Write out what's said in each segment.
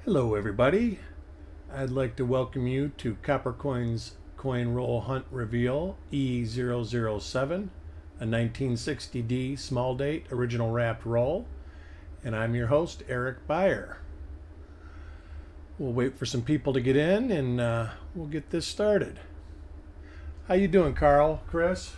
Hello everybody. I'd like to welcome you to Copper Coins Coin Roll Hunt Reveal E007, a 1960D small date original wrapped roll, and I'm your host Eric Beyer. We'll wait for some people to get in and we'll get this started. How you doing, Carl? Chris?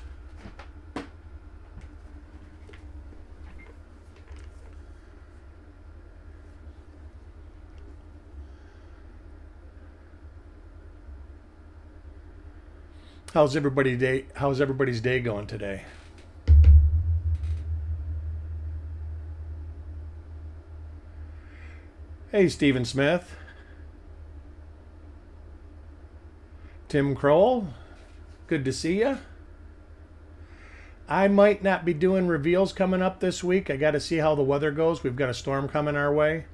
How's everybody's day going today? Hey, Stephen Smith. Tim Kroll. Good to see you. I might not be doing reveals coming up this week. I got to see how the weather goes. We've got a storm coming our way.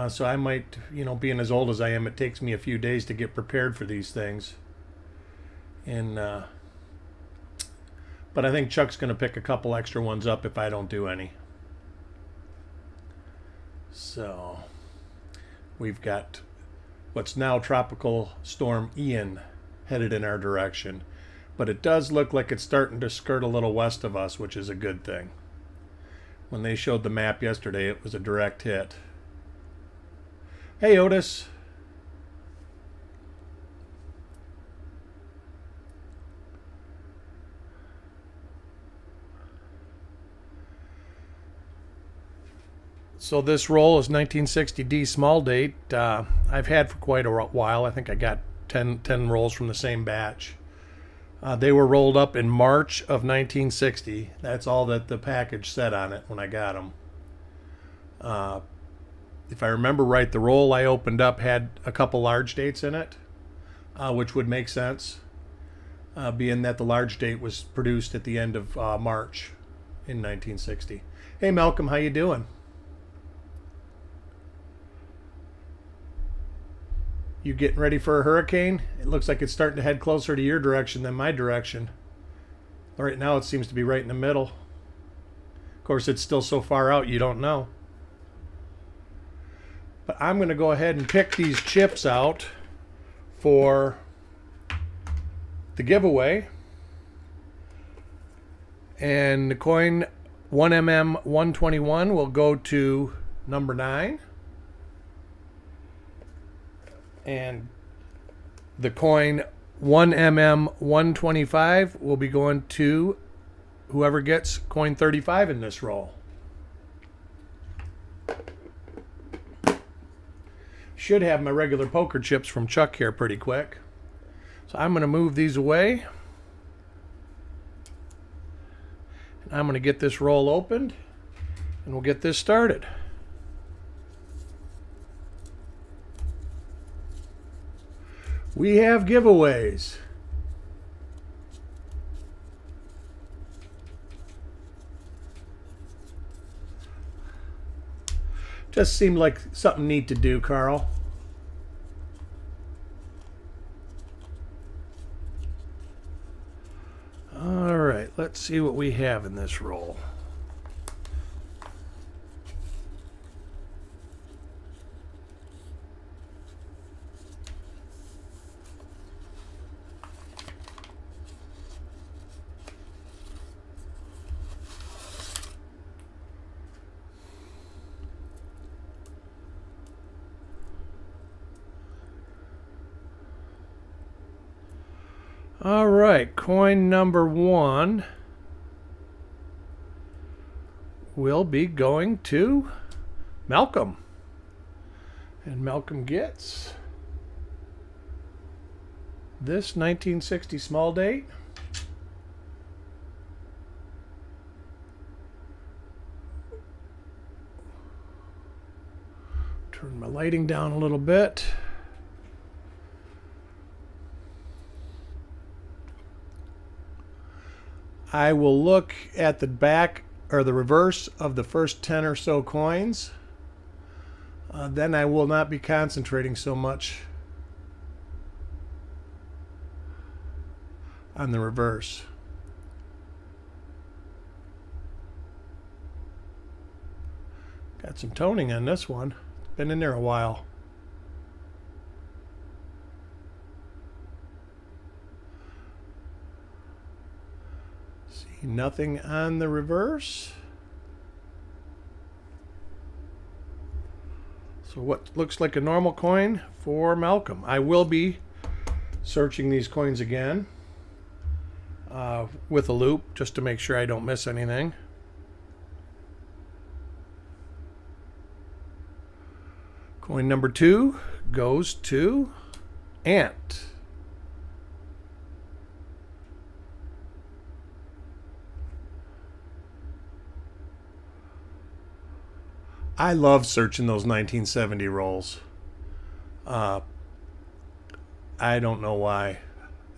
So I might, being as old as I am, it takes me a few days to get prepared for these things. But I think Chuck's going to pick a couple extra ones up if I don't do any. So we've got what's now Tropical Storm Ian headed in our direction. But it does look like it's starting to skirt a little west of us, which is a good thing. When they showed the map yesterday, it was a direct hit. Hey, Otis. So this roll is 1960D small date. I've had for quite a while. I think I got 10 rolls from the same batch. They were rolled up in March of 1960. That's all that the package said on it when I got them. If I remember right, the roll I opened up had a couple large dates in it, which would make sense, being that the large date was produced at the end of March in 1960. Hey, Malcolm, how you doing? You getting ready for a hurricane? It looks like it's starting to head closer to your direction than my direction. Right now it seems to be right in the middle. Of course, it's still so far out you don't know. But I'm going to go ahead and pick these chips out for the giveaway. And the coin 1mm 121 will go to number 9. And the coin 1mm 125 will be going to whoever gets coin 35 in this roll. Should have my regular poker chips from Chuck here pretty quick. So I'm going to move these away. And I'm going to get this roll opened and we'll get this started. We have giveaways. Just seemed like something neat to do, Carl. All right, let's see what we have in this roll. All right, coin number 1 will be going to Malcolm. And Malcolm gets this 1960 small date. Turn my lighting down a little bit. I will look at the back or the reverse of the first 10 or so coins. Then I will not be concentrating so much on the reverse. Got some toning on this one. Been in there a while. See nothing on the reverse. So what looks like a normal coin for Malcolm. I will be searching these coins again with a loop just to make sure I don't miss anything. Coin number 2 goes to Ant. I love searching those 1970 rolls. I don't know why.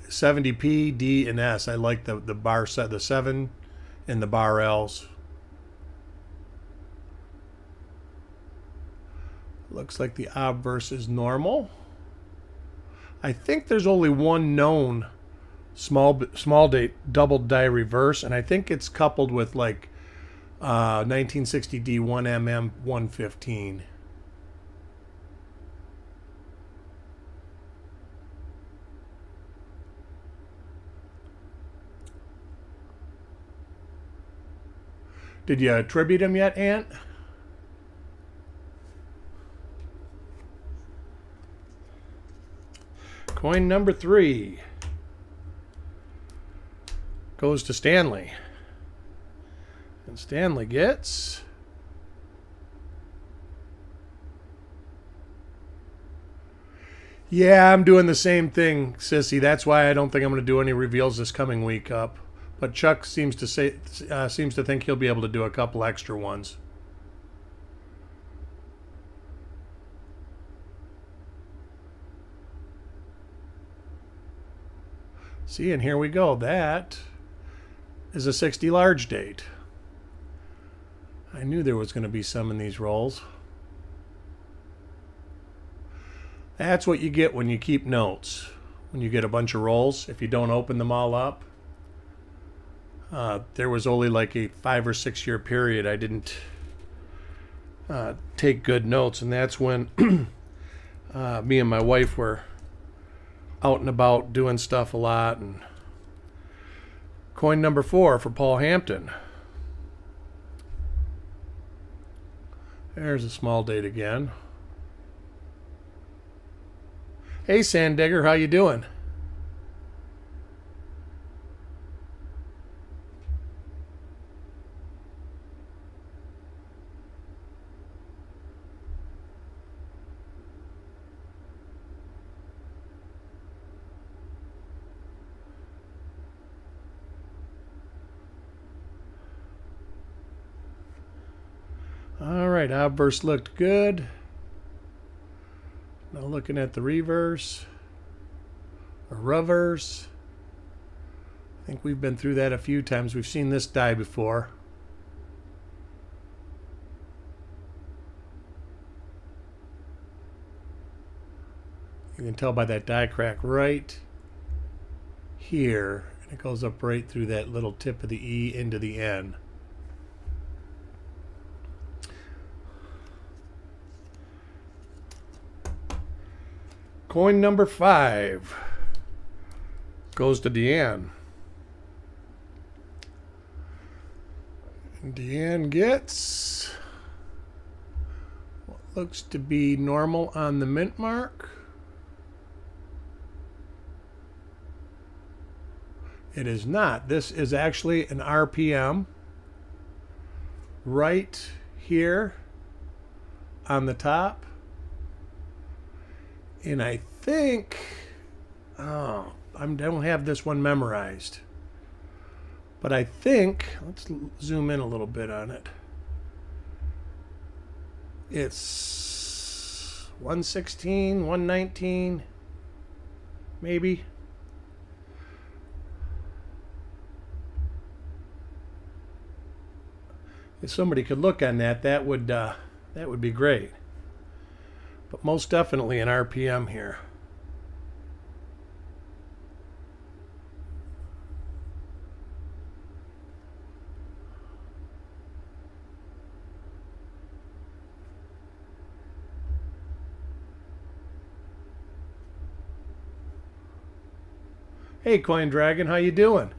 70P, D, and S. I like the bar set, the 7 and the bar L's. Looks like the obverse is normal. I think there's only one known small date double die reverse, and I think it's coupled with like 1960D 1mm 115. Did you attribute him yet, Ant? Coin number 3 goes to Stanley. And Stanley gets Yeah, I'm doing the same thing, Sissy. That's why I don't think I'm going to do any reveals this coming week up. But Chuck seems to think he'll be able to do a couple extra ones. See, and here we go. That is a 60 large date. I knew there was going to be some in these rolls. That's what you get when you keep notes. When you get a bunch of rolls, if you don't open them all up. There was only like a 5 or 6 year period I didn't take good notes, and that's when me and my wife were out and about doing stuff a lot. And coin number 4 for Paul Hampton. There's a small date again. Hey, Sandigger, how you doing? All right, obverse looked good. Now looking at the reverse, or reverse. I think we've been through that a few times. We've seen this die before. You can tell by that die crack right here, and it goes up right through that little tip of the E into the N. Coin number 5 goes to Deanne. And Deanne gets what looks to be normal on the mint mark. It is not. This is actually an RPM right here on the top. And I think, I don't have this one memorized, but I think, let's zoom in a little bit on it. It's 116, 119, maybe. If somebody could look on that, that would be great. But most definitely an RPM here. Hey, Coin Dragon, how you doing?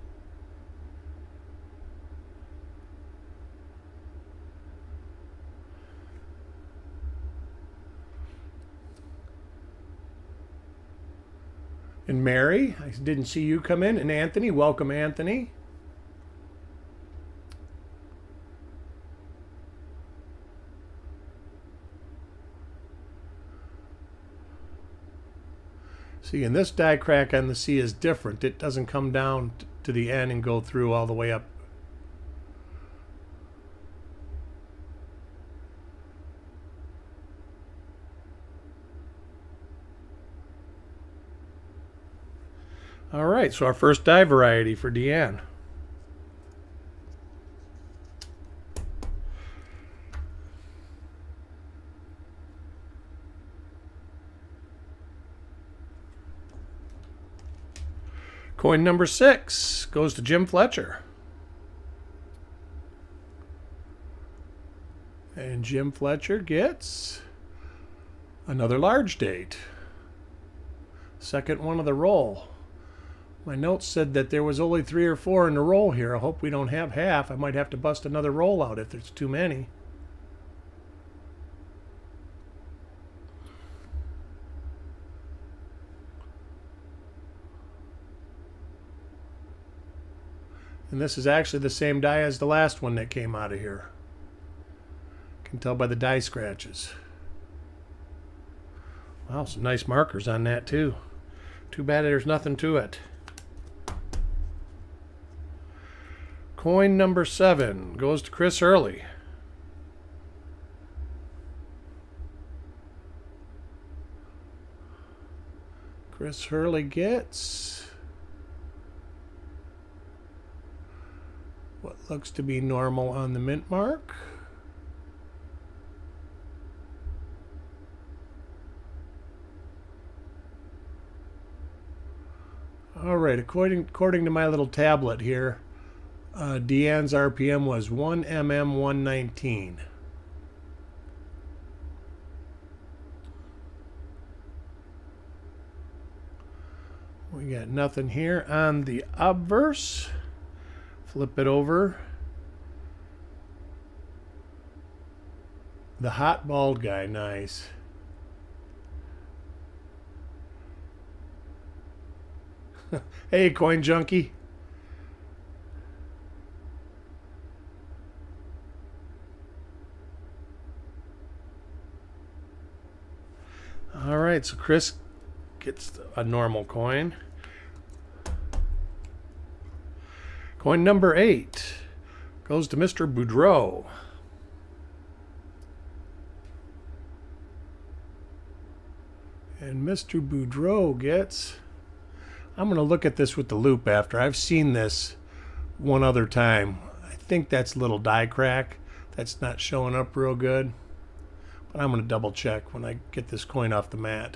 And Mary, I didn't see you come in. And Anthony, welcome, Anthony. See, and this die crack on the C is different. It doesn't come down to the end and go through all the way up. All right, so our first die variety for Deanne. Coin number 6 goes to Jim Fletcher. And Jim Fletcher gets another large date. Second one of the roll. My notes said that there was only 3 or 4 in the roll here. I hope we don't have half. I might have to bust another roll out if there's too many. And this is actually the same die as the last one that came out of here. You can tell by the die scratches. Wow, some nice markers on that too. Too bad there's nothing to it. Coin number 7 goes to Chris Hurley. Chris Hurley gets what looks to be normal on the mint mark. All right, according to my little tablet here, Deanne's RPM was 1mm119. We got nothing here on the obverse. Flip it over. The hot bald guy, nice. Hey, Coin Junkie. All right, so Chris gets a normal coin. Coin number 8 goes to Mr. Boudreau. And Mr. Boudreau gets... I'm going to look at this with the loop after. I've seen this one other time. I think that's a little die crack. That's not showing up real good. But I'm going to double check when I get this coin off the mat.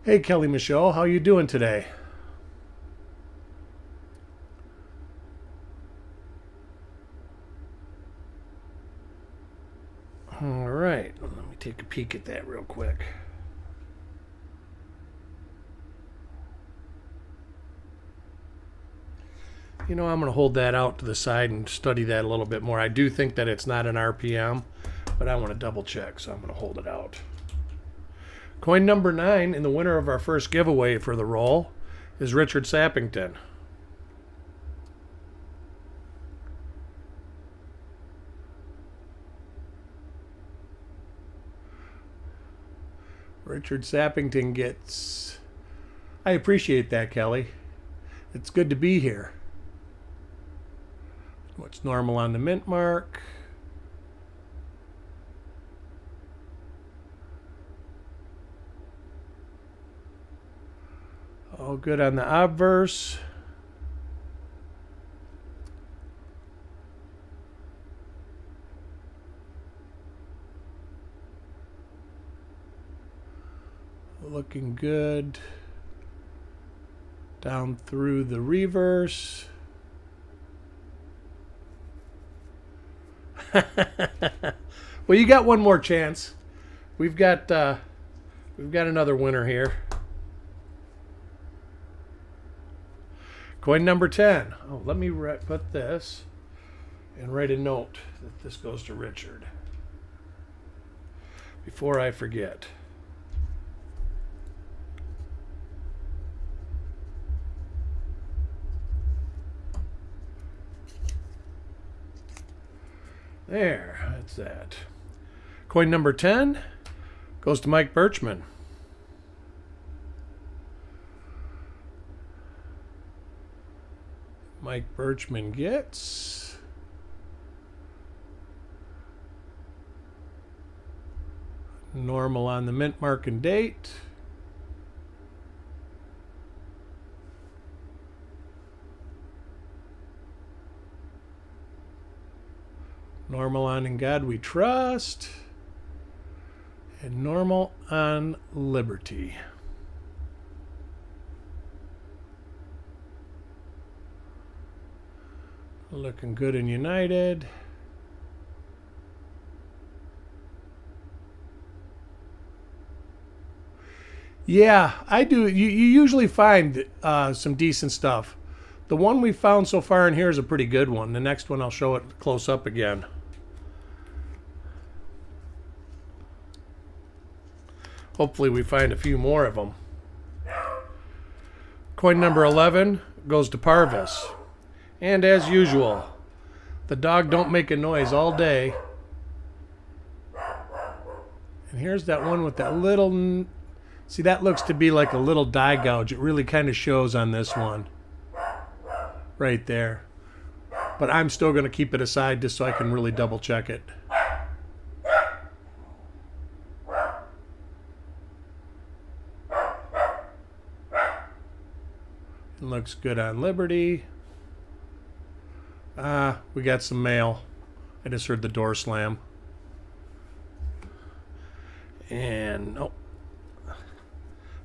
Hey, Kelly Michaud, how you doing today? All right, let me take a peek at that real quick. You know, I'm going to hold that out to the side and study that a little bit more. I do think that it's not an RPM, but I want to double check, so I'm going to hold it out. Coin number 9, and the winner of our first giveaway for the roll, is Richard Sappington. Richard Sappington gets... I appreciate that, Kelly. It's good to be here. What's normal on the mint mark? All good on the obverse. Looking good. Down through the reverse. Well, you got one more chance. We've got another winner here. Coin number 10. Oh, let me put this and write a note that this goes to Richard before I forget. There, that's that. Coin number 10 goes to Mike Birchman. Mike Birchman gets normal on the mint mark and date. Normal on In God We Trust. And normal on Liberty. Looking good in United. Yeah, I do. You usually find some decent stuff. The one we found so far in here is a pretty good one. The next one I'll show it close up again. Hopefully we find a few more of them. Coin number 11 goes to Parvis. And as usual, the dog don't make a noise all day. And here's that one with that little... See, that looks to be like a little die gouge. It really kind of shows on this one. Right there. But I'm still going to keep it aside just so I can really double check it. It looks good on Liberty. We got some mail. I just heard the door slam. And oh,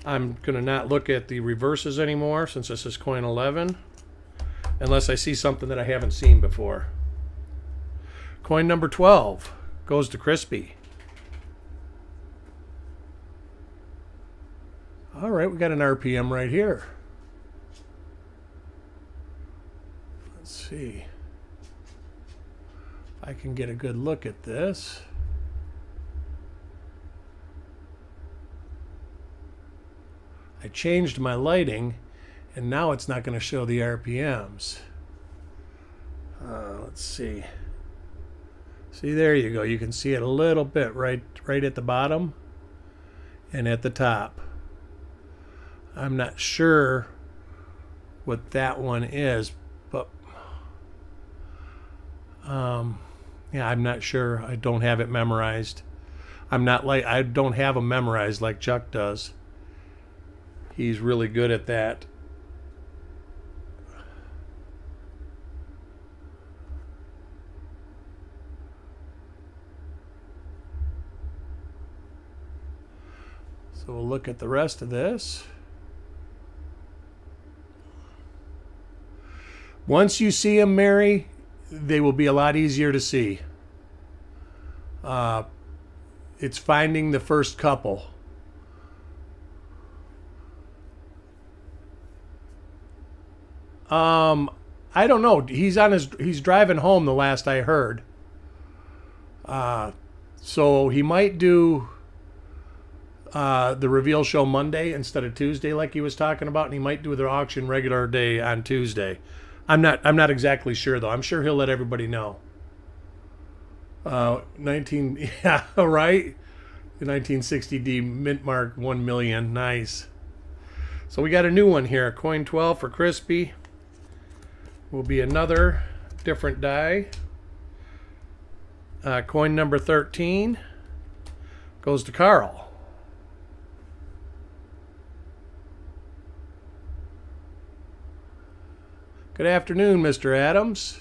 I'm going to not look at the reverses anymore since this is coin 11. Unless I see something that I haven't seen before. Coin number 12 goes to Crispy. All right, we got an RPM right here. Let's see if I can get a good look at this. I changed my lighting, and now it's not going to show the RPMs. Let's see. See, there you go. You can see it a little bit right at the bottom and at the top. I'm not sure what that one is, but yeah, I'm not sure. I don't have it memorized. I don't have them memorized like Chuck does. He's really good at that. So we'll look at the rest of this. Once you see them, Mary, they will be a lot easier to see. It's finding the first couple. I don't know. He's driving home the last I heard. So he might do the reveal show Monday instead of Tuesday like he was talking about, and he might do the auction regular day on Tuesday. I'm not exactly sure though. I'm sure he'll let everybody know. 19 yeah, right? The 1960D mint mark 1 million. Nice. So we got a new one here. Coin 12 for Crispy. Will be another different die. Coin number 13 goes to Carl. Good afternoon, Mr. Adams.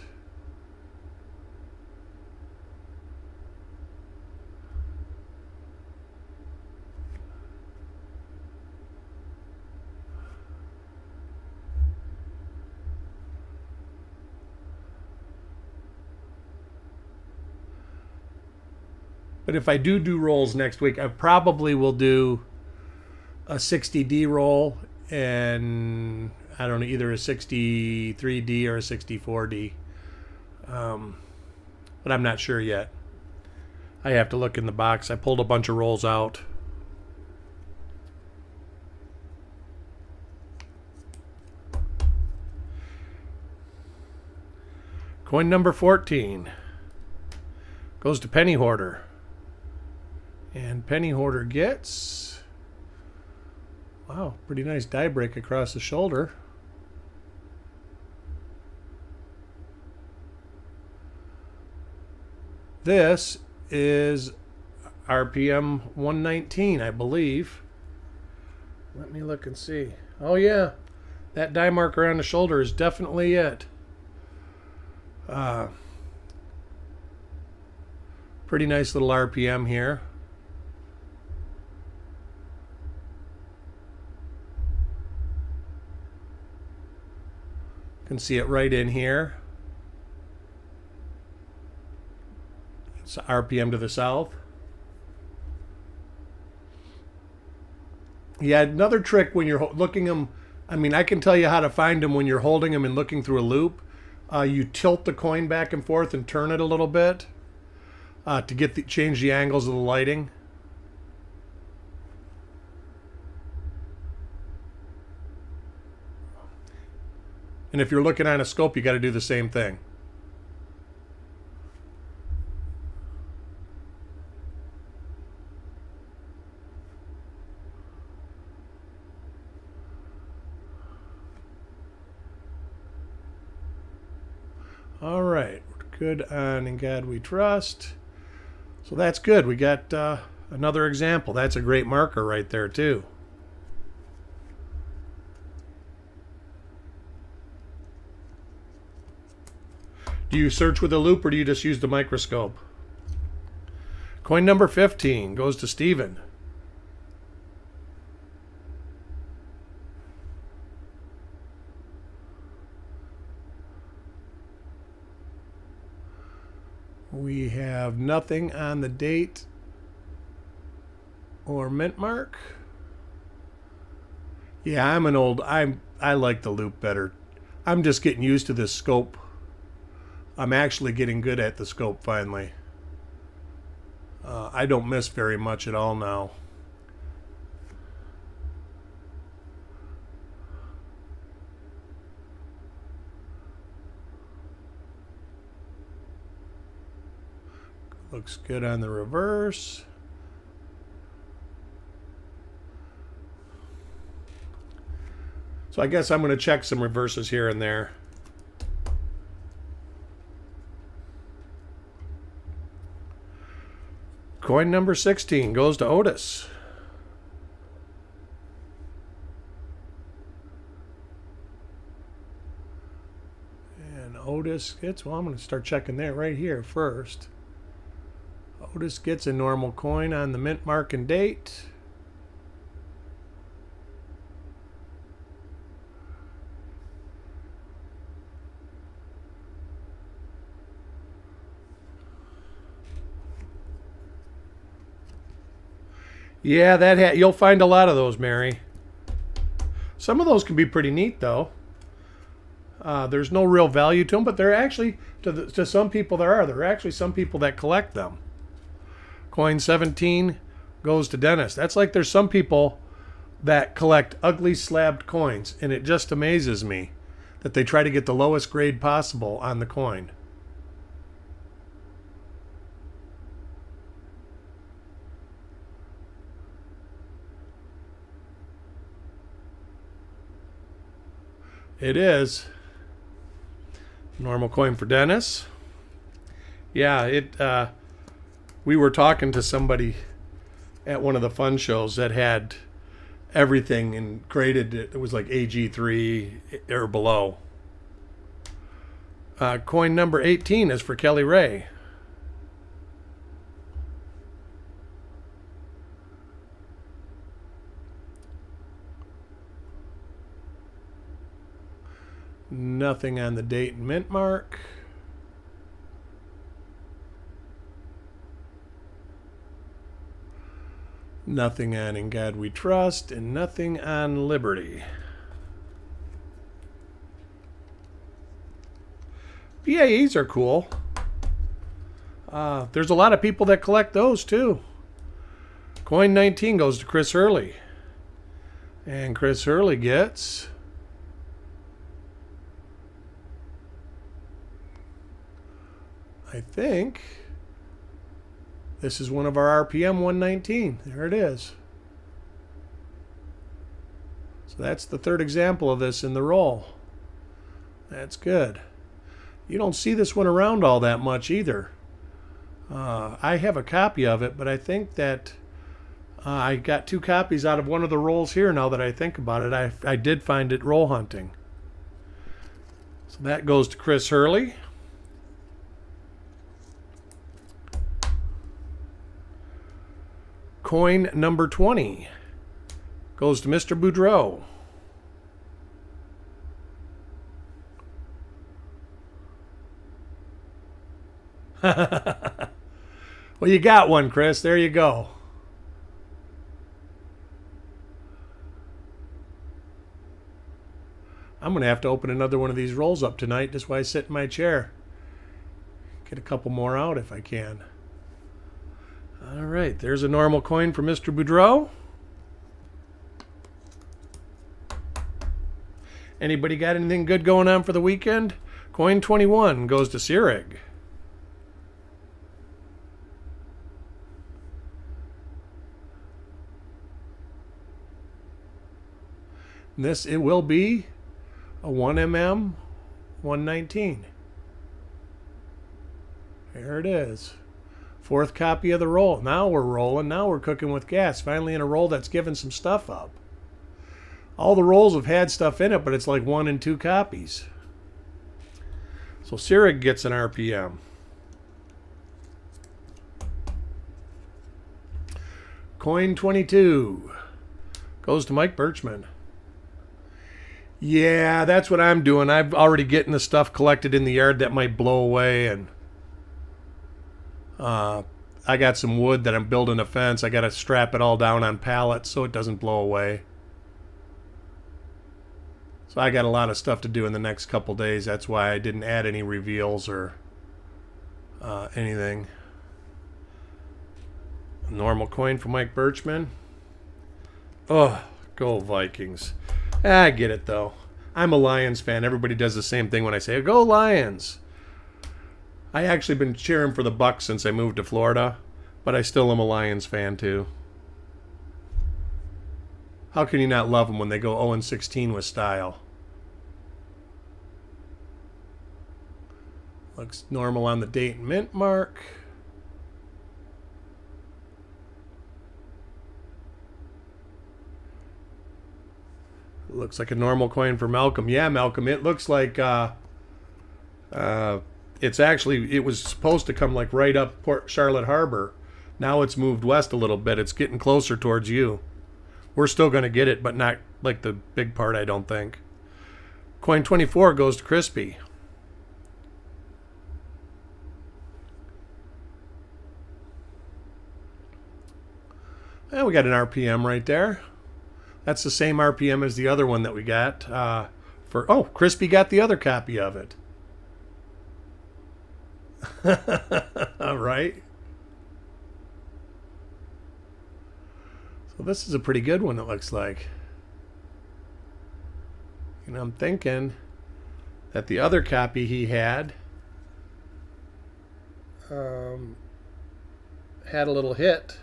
But if I do rolls next week, I probably will do a 60D roll and I don't know, either a 63D or a 64D. But I'm not sure yet. I have to look in the box. I pulled a bunch of rolls out. Coin number 14 goes to Penny Hoarder. And Penny Hoarder gets, wow, pretty nice die break across the shoulder. This is RPM 119, I believe. Let me look and see. Oh yeah, that die marker on the shoulder is definitely it. Pretty nice little RPM here. You can see it right in here. It's RPM to the south. Yeah, another trick when you're looking them, I mean, I can tell you how to find them when you're holding them and looking through a loop. You tilt the coin back and forth and turn it a little bit to get change the angles of the lighting. And if you're looking on a scope, you got to do the same thing. All right, good on In God We Trust. So that's good. We got another example. That's a great marker right there too. Do you search with a loop or do you just use the microscope? Coin number 15 goes to Stephen. We have nothing on the date or mint mark. Yeah, I like the loop better. I'm just getting used to this scope. I'm actually getting good at the scope finally. I don't miss very much at all now. Looks good on the reverse. So I guess I'm going to check some reverses here and there. Coin number 16 goes to Otis. And Otis gets, well, I'm going to start checking that right here first. Otis gets a normal coin on the mint mark and date. Yeah, you'll find a lot of those, Mary. Some of those can be pretty neat, though. There's no real value to them, but they're actually, to some people there are actually some people that collect them. Coin 17 goes to Dennis. That's like there's some people that collect ugly slabbed coins, and it just amazes me that they try to get the lowest grade possible on the coin. It is. Normal coin for Dennis. Yeah, we were talking to somebody at one of the fun shows that had everything and graded it. It was like AG3 or below. Coin number 18 is for Kelly Ray. Nothing on the date and mint mark. Nothing on In God We Trust, and nothing on Liberty. BAEs are cool. There's a lot of people that collect those too. Coin 19 goes to Chris Hurley. And Chris Hurley gets... I think this is one of our RPM 119. There it is. So that's the third example of this in the roll. That's good. You don't see this one around all that much either. I have a copy of it, but I think that I got 2 copies out of one of the rolls here now that I think about it. I did find it roll hunting. So that goes to Chris Hurley. Coin number 20 goes to Mr. Boudreau. Well, you got one, Chris. There you go. I'm going to have to open another one of these rolls up tonight just while I sit in my chair. Get a couple more out if I can. All right, there's a normal coin for Mr. Boudreau. Anybody got anything good going on for the weekend? Coin 21 goes to Sierig. This, it will be a 1mm 119. There it is. 4th copy of the roll. Now we're rolling. Now we're cooking with gas. Finally in a roll that's given some stuff up. All the rolls have had stuff in it, but it's like 1 and 2 copies. So Sierig gets an RPM. Coin 22 goes to Mike Birchman. Yeah, that's what I'm doing. I'm already getting the stuff collected in the yard that might blow away, and I got some wood that I'm building a fence. I got to strap it all down on pallets so it doesn't blow away. So I got a lot of stuff to do in the next couple days. That's why I didn't add any reveals or anything. Normal coin for Mike Birchman. Oh, go Vikings. I get it, though. I'm a Lions fan. Everybody does the same thing when I say, go Lions. I actually been cheering for the Bucs since I moved to Florida, but I still am a Lions fan, too. How can you not love them when they go 0-16 with style? Looks normal on the date and mint mark. Looks like a normal coin for Malcolm. Yeah, Malcolm, it looks like it's actually, it was supposed to come like right up Port Charlotte Harbor. Now it's moved west a little bit. It's getting closer towards you. We're still going to get it, but not like the big part, I don't think. Coin 24 goes to Crispy. And we got an RPM right there. That's the same RPM as the other one that we got. Crispy got the other copy of it. All right. So this is a pretty good one, it looks like. And I'm thinking that the other copy he had had a little hit.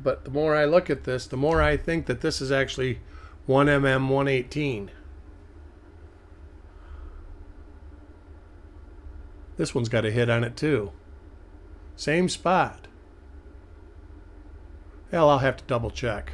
But the more I look at this, the more I think that this is actually 1mm 118. This one's got a hit on it too. Same spot. Well, I'll have to double check.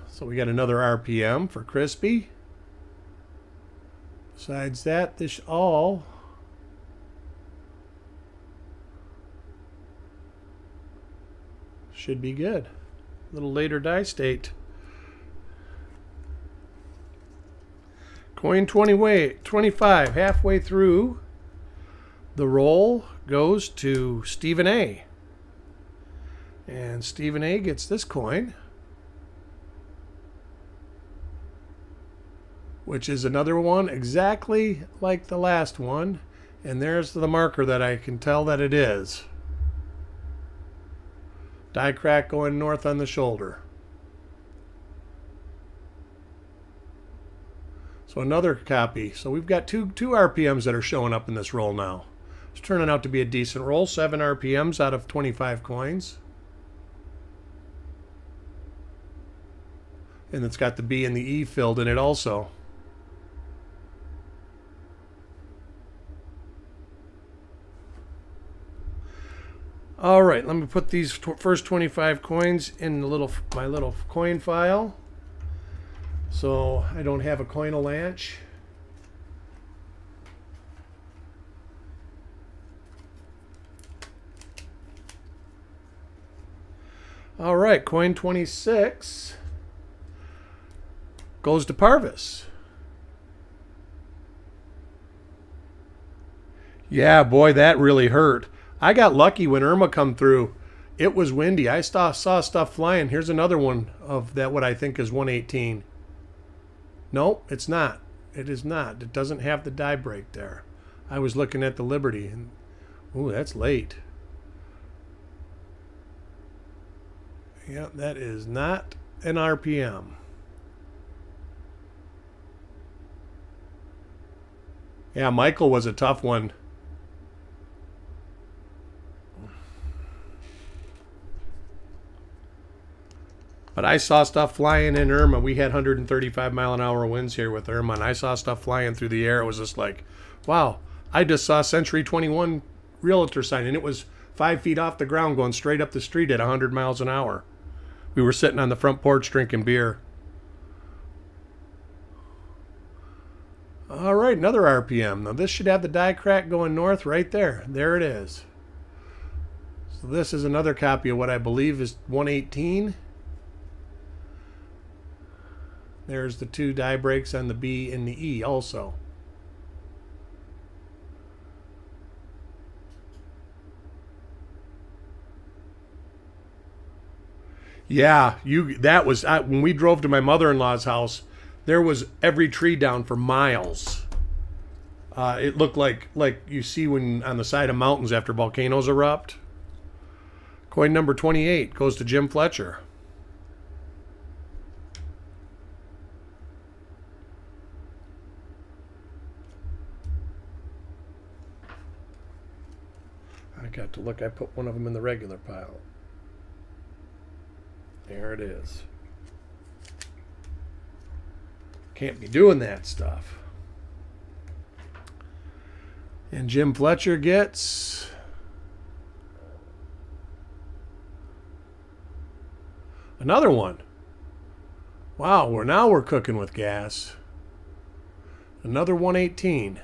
So we got another RPM for Crispy. Besides that, this all should be good. A little later die state. Coin 25, halfway through the roll, goes to Stephen A. And Stephen A gets this coin, which is another one exactly like the last one. And there's the marker that I can tell that it is. Die crack going north on the shoulder. So another copy. So we've got two RPMs that are showing up in this roll now. It's turning out to be a decent roll. 7 RPMs out of 25 coins. And it's got the B and the E filled in it also. All right, let me put these first 25 coins in my little coin file, so I don't have a coin-a-lanch. All right, coin 26 goes to Parvis. Yeah, boy, that really hurt. I got lucky when Irma come through. It was windy. I saw stuff flying. Here's another one of that, what I think is 118. Nope, it's not. It is not. It doesn't have the die break there. I was looking at the Liberty, and ooh, that's late. Yeah, that is not an RPM. Yeah, Michael was a tough one. But I saw stuff flying in Irma. We had 135 mile an hour winds here with Irma, and I saw stuff flying through the air. It was just like, wow. I just saw Century 21 realtor sign, and it was 5 feet off the ground going straight up the street at 100 miles an hour. We were sitting on the front porch drinking beer. All right, another RPM. Now this should have the die crack going north right there. There it is. So this is another copy of what I believe is 118. There's the 2 die breaks on the B and the E also. Yeah, that was when we drove to my mother-in-law's house. There was every tree down for miles. It looked like you see when on the side of mountains after volcanoes erupt. Coin number 28 goes to Jim Fletcher. I got to look. I put one of them in the regular pile. There it is. Can't be doing that stuff. And Jim Fletcher gets another one. Wow, now we're cooking with gas. Another 118.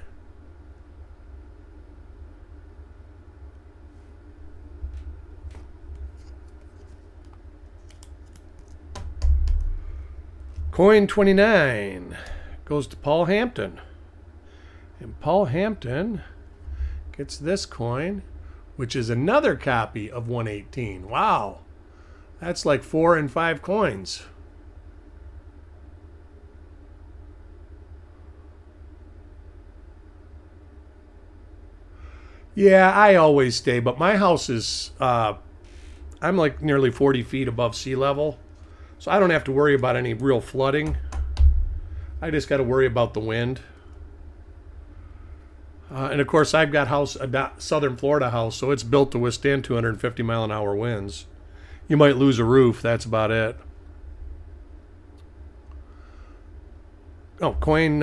Coin 29 goes to Paul Hampton. And Paul Hampton gets this coin, which is another copy of 118. Wow. That's like 4 and 5 coins. Yeah, I always stay, but my house is, I'm like nearly 40 feet above sea level. So I don't have to worry about any real flooding. I just got to worry about the wind. And of course, I've got a southern Florida house, so it's built to withstand 250 mile an hour winds. You might lose a roof, that's about it. Oh, coin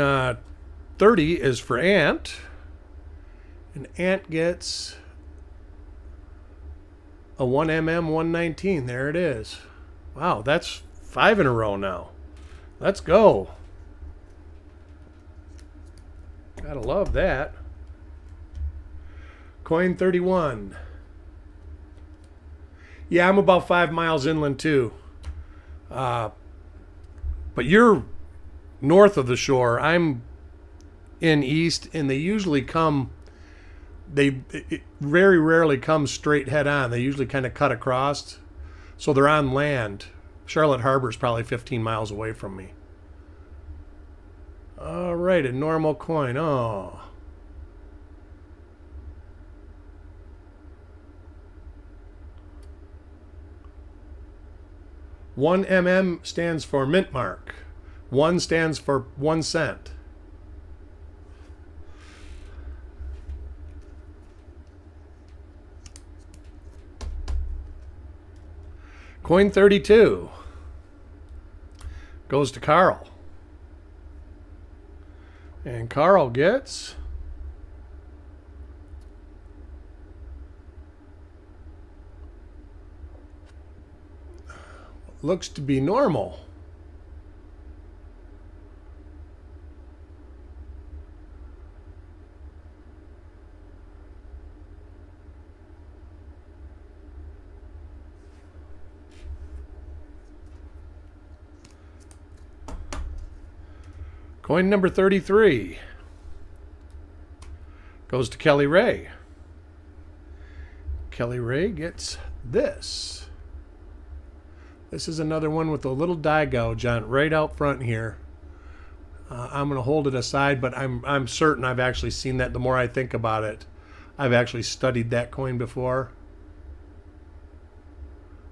30 is for Ant. And Ant gets a 1mm 119. There it is. Wow, that's 5 in a row now. Let's go. Gotta love that. Coin 31. Yeah, I'm about 5 miles inland too. But you're north of the shore. I'm in east, and they usually come. It very rarely come straight head on. They usually kind of cut across, so they're on land. Charlotte Harbor is probably 15 miles away from me. All right, a normal coin. Oh. One mm stands for mint mark. One stands for 1 cent. Coin 32 goes to Carl. And Carl gets looks to be normal. Coin number 33 goes to Kelly Ray. Kelly Ray gets this. This is another one with a little die gouge on it right out front here. I'm going to hold it aside, but I'm certain I've actually seen that. The more I think about it, I've actually studied that coin before.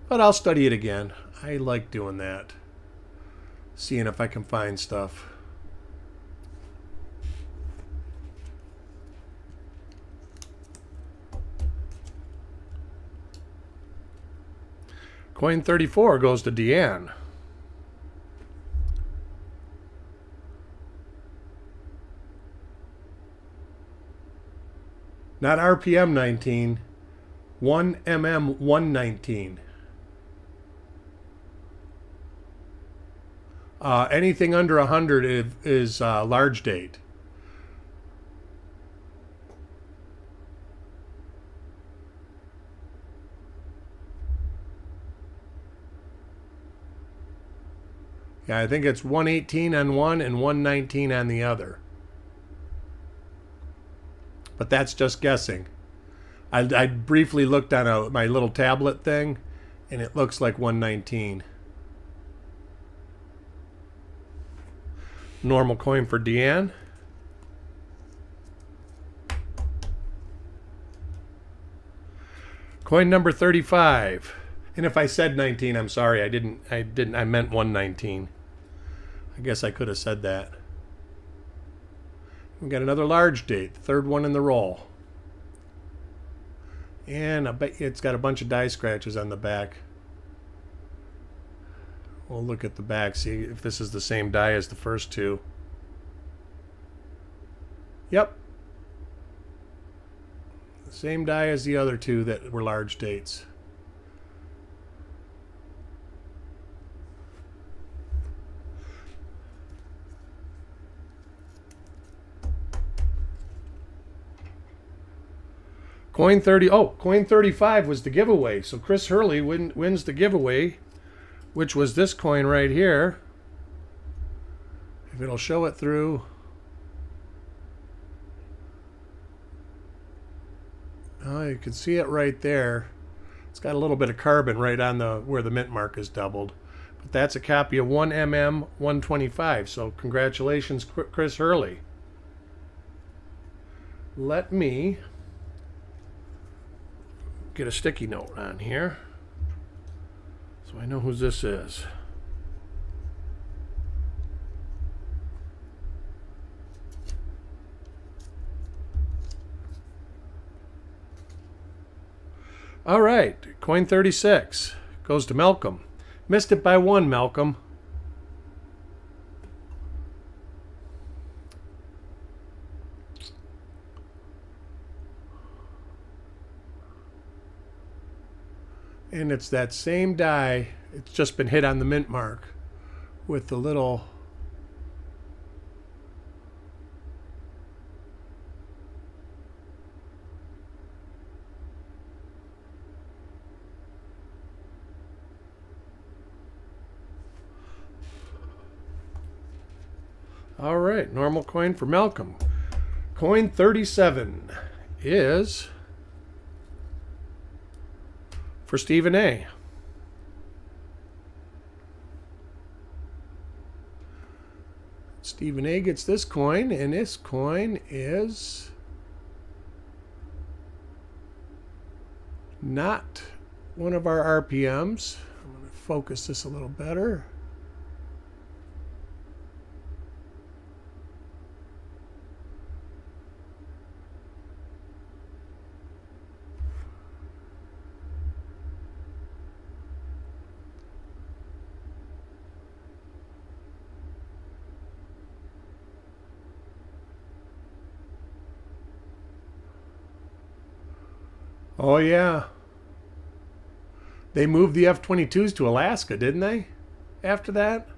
But I'll study it again. I like doing that. Seeing if I can find stuff. Coin 34 goes to Deanne. Not RPM 19, 1mm 119. Anything under 100 is large date. Yeah, I think it's 118 on one and 119 on the other. But that's just guessing. I briefly looked on my little tablet thing, and it looks like 119. Normal coin for Deanne. Coin number 35. And if I said 19, I'm sorry. I didn't. I meant 119. I guess I could have said that. We got another large date, the third one in the roll. And I bet it's got a bunch of die scratches on the back. We'll look at the back, see if this is the same die as the first two. Yep. Same die as the other two that were large dates. Coin 30. Oh, coin 35 was the giveaway. So Chris Hurley wins the giveaway, which was this coin right here. If it'll show it through. Oh, you can see it right there. It's got a little bit of carbon right on where the mint mark is doubled. But that's a copy of 1mm 125. So congratulations, Chris Hurley. Let me get a sticky note on here so I know who this is. All right, coin 36 goes to Malcolm. Missed it by one, Malcolm. And it's that same die. It's just been hit on the mint mark with the little All right, normal coin for Malcolm. Coin 37 is for Stephen A. Stephen A gets this coin, and this coin is not one of our RPMs. I'm going to focus this a little better. Oh, yeah. They moved the F-22s to Alaska, didn't they? After that?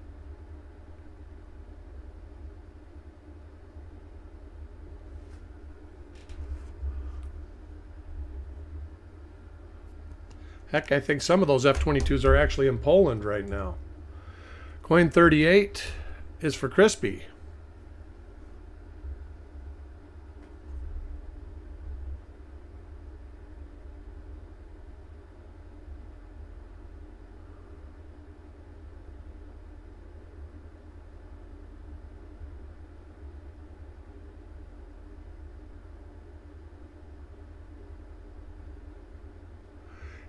Heck, I think some of those F-22s are actually in Poland right now. Coin 38 is for Crispy.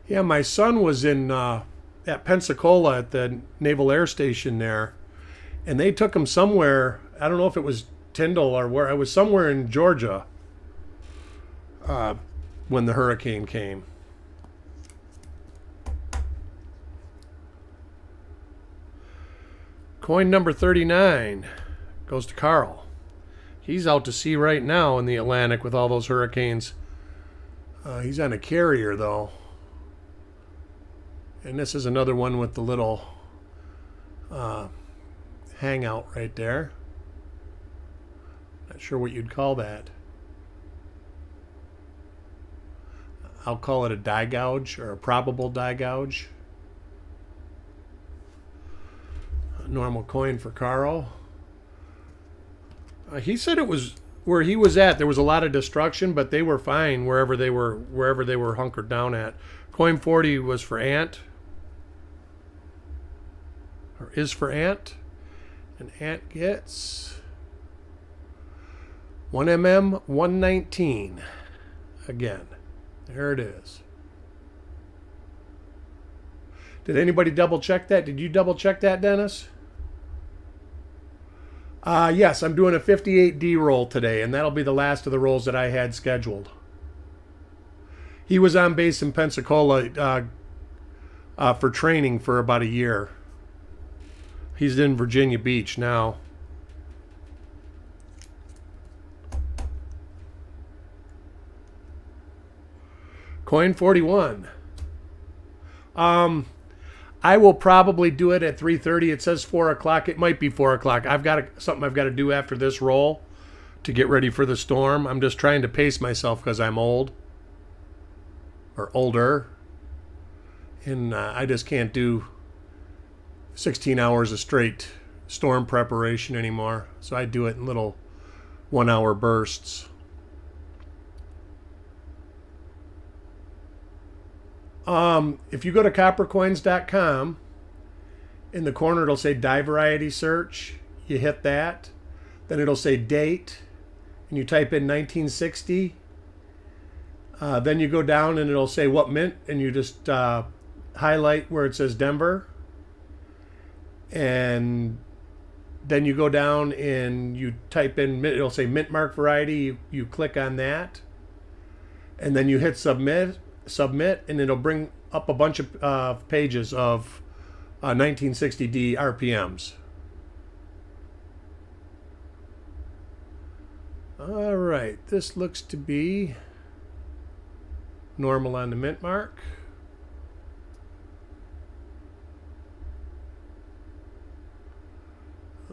Yeah, my son was in at Pensacola at the Naval Air Station there, and they took him somewhere. I don't know if it was Tyndall or where. I was somewhere in Georgia when the hurricane came. Coin number 39 goes to Carl. He's out to sea right now in the Atlantic with all those hurricanes. He's on a carrier, though. And this is another one with the little hangout right there. Not sure what you'd call that. I'll call it a die gouge or a probable die gouge. A normal coin for Carl. He said it was where he was at. There was a lot of destruction, but they were fine wherever they were hunkered down at. Coin 40 was for Ant. Or is for Ant. And Ant gets 1mm 119. Again, there it is. Did anybody double check that? Did you double check that, Dennis? Yes, I'm doing a 58D roll today, and that'll be the last of the rolls that I had scheduled. He was on base in Pensacola for training for about a year. He's in Virginia Beach now. Coin 41. I will probably do it at 3:30. It says 4 o'clock. It might be 4 o'clock. I've got something I've got to do after this roll to get ready for the storm. I'm just trying to pace myself because I'm old. Or older. And I just can't do 16 hours of straight storm preparation anymore. So I do it in little 1-hour bursts. If you go to coppercoins.com, in the corner it'll say die variety search. You hit that. Then it'll say date. And you type in 1960. Then you go down and it'll say what mint. And you just highlight where it says Denver. And then you go down and you type in, it'll say mint mark variety. You click on that. And then you hit submit, and it'll bring up a bunch of pages of 1960D RPMs. All right, this looks to be normal on the mint mark.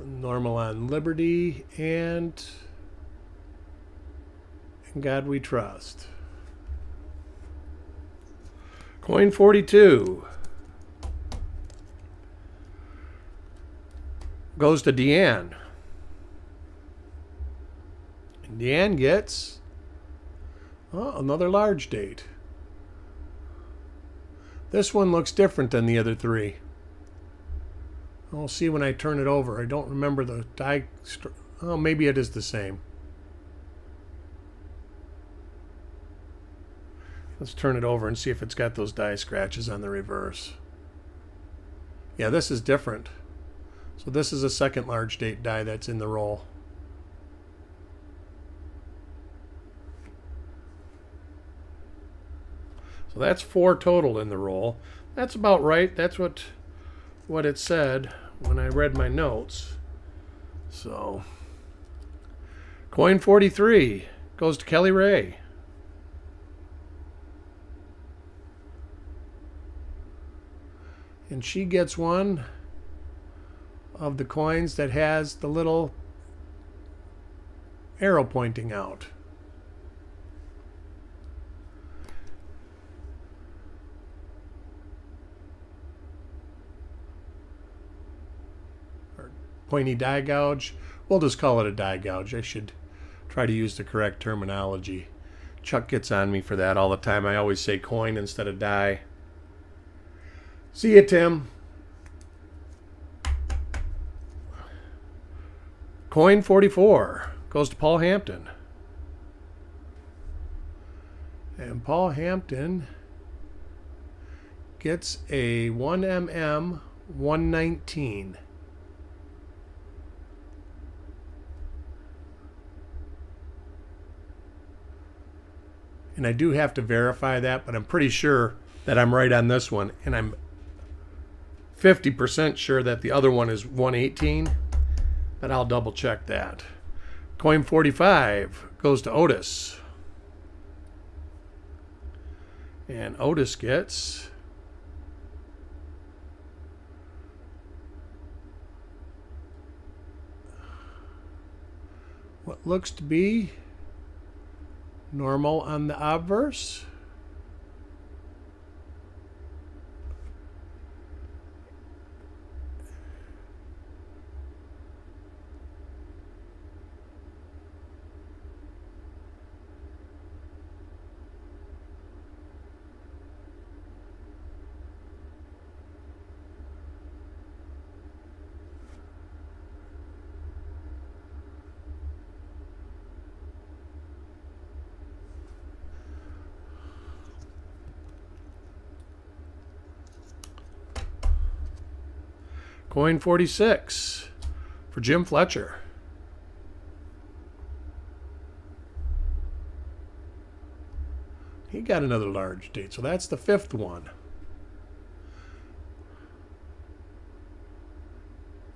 Normal on Liberty, and In God We Trust. Coin 42 goes to Deanne. And Deanne gets another large date. This one looks different than the other three. I'll see when I turn it over. I don't remember the die. Oh, maybe it is the same. Let's turn it over and see if it's got those die scratches on the reverse. Yeah, this is different. So this is a second large date die that's in the roll. So that's 4 total in the roll. That's about right. That's what it said when I read my notes. So coin 43 goes to Kelly Ray. And she gets one of the coins that has the little arrow pointing out. Pointy die gouge. We'll just call it a die gouge. I should try to use the correct terminology. Chuck gets on me for that all the time. I always say coin instead of die. See you, Tim. Coin 44 goes to Paul Hampton. And Paul Hampton gets a 1mm 119. And I do have to verify that, but I'm pretty sure that I'm right on this one. And I'm 50% sure that the other one is 118, but I'll double check that. Coin 45 goes to Otis. And Otis gets what looks to be normal on the obverse. Coin 46 for Jim Fletcher. He got another large date, so that's the 5th one.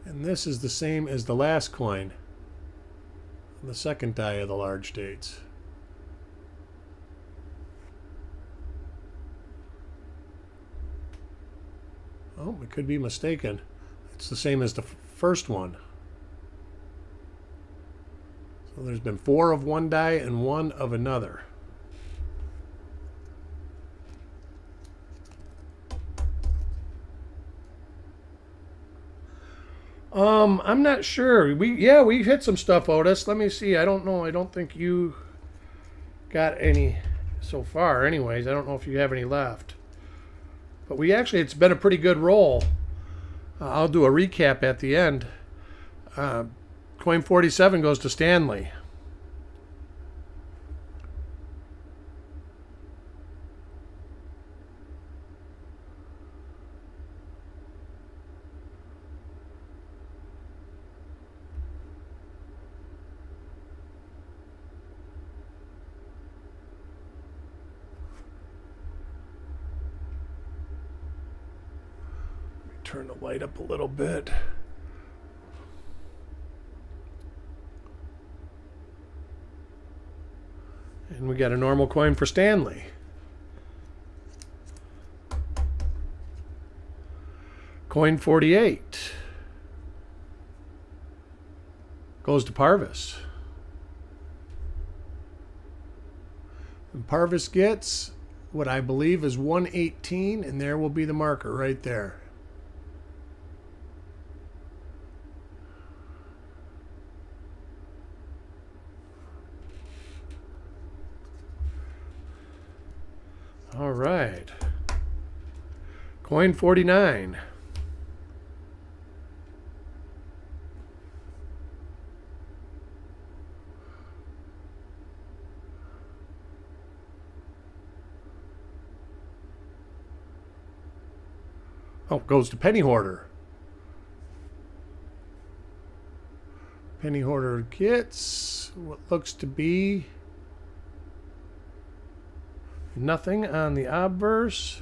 And this is the same as the last coin, the second die of the large dates. Oh, we could be mistaken. It's the same as the first one. So there's been 4 of one die and 1 of another. I'm not sure. We hit some stuff, Otis. Let me see. I don't know. I don't think you got any so far. Anyways, I don't know if you have any left. But it's been a pretty good roll. I'll do a recap at the end. Coin 47 goes to Stanley. Turn the light up a little bit. And we got a normal coin for Stanley. Coin 48 goes to Parvis. And Parvis gets what I believe is 118, and there will be the marker right there. All right. Coin 49. Oh, goes to Penny Hoarder. Penny Hoarder gets what looks to be nothing on the obverse.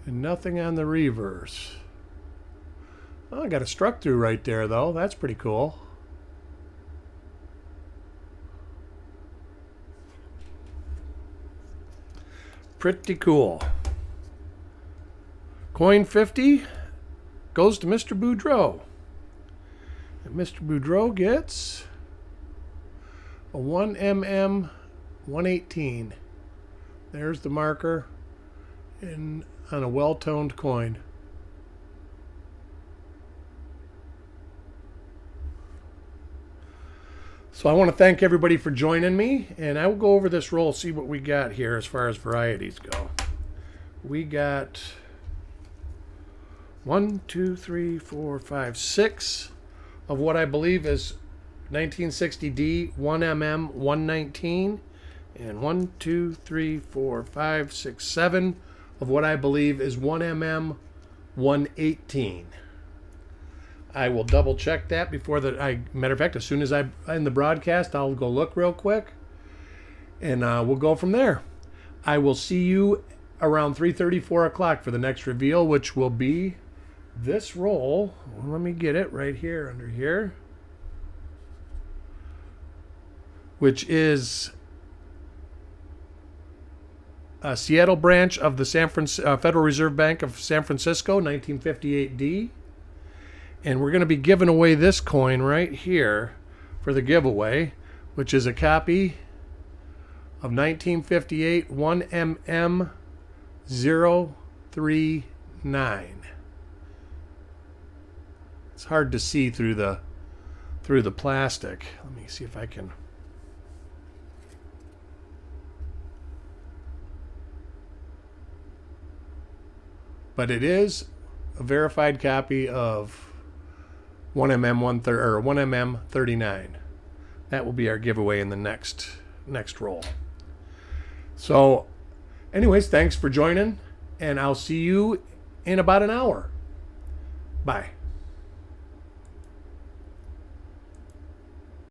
And nothing on the reverse. Oh, I got a struck through right there, though. That's pretty cool. Pretty cool. Coin 50 goes to Mr. Boudreau. And Mr. Boudreau gets a 1mm 118. There's the marker on a well-toned coin. So I want to thank everybody for joining me, and I will go over this roll, see what we got here as far as varieties go. We got 1, 2, 3, 4, 5, 6 of what I believe is 1960D 1mm 119, and 1, 2, 3, 4, 5, 6, 7 of what I believe is 1mm 118. I will double check that before matter of fact, as soon as I end the broadcast, I'll go look real quick, and we'll go from there. I will see you around 3:30, 4 o'clock for the next reveal, which will be this roll. Well, let me get it right here under here, which is a Seattle branch of the Federal Reserve Bank of San Francisco, 1958D. And we're going to be giving away this coin right here for the giveaway, which is a copy of 1958 1mm 039. It's hard to see through the plastic. Let me see if I can. But it is a verified copy of 1mm 39. That will be our giveaway in the next roll. So, anyways, thanks for joining, and I'll see you in about an hour. Bye.